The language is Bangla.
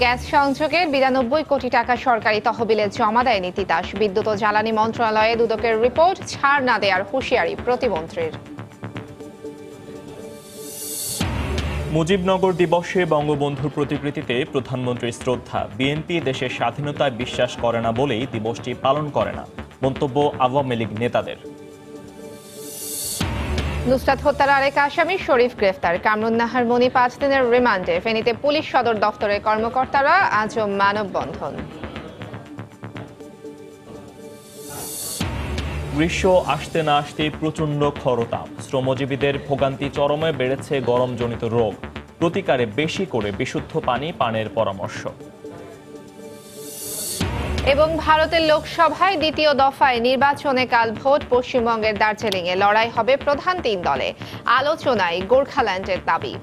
গ্যাস সংযোগের 92 কোটি টাকা সরকারি তহবিলে জমা দেয়নি তিতাস। বিদ্যুৎ ও জ্বালানি মন্ত্রণালয়ে দুদকের রিপোর্ট ছাড় না দেওয়ার হুঁশিয়ারি প্রতিমন্ত্রীর। মুজিবনগর দিবসে বঙ্গবন্ধুর প্রতিকৃতিতে প্রধানমন্ত্রীর শ্রদ্ধা। বিএনপি দেশের স্বাধীনতায় বিশ্বাস করে না বলেই দিবসটি পালন করে না, মন্তব্য আওয়ামী লীগ নেতাদের। নুসরাত হত্যার আরেক আসামি শরীফ গ্রেফতার। কামরুন্নাহার মনি 5 দিনের রিমান্ডে। ফেনীতে পুলিশ সদর দফতরের কর্মকর্তারা আজও মানববন্ধন। গ্রীষ্ম আসতে না আসতেই প্রচণ্ড খরতাপ। শ্রমজীবীদের ভোগান্তি চরমে বেড়েছে গরমজনিত রোগ। প্রতিকারে বেশি করে বিশুদ্ধ পানি পানের পরামর্শ। এবং ভারতের লোকসভায় দ্বিতীয় দফায় নির্বাচনে কাল ভোট। পশ্চিমবঙ্গের দার্জিলিংয়ে লড়াই হবে প্রধান 3 দলে। আলোচনায় গোর্খাল্যান্ডের দাবি।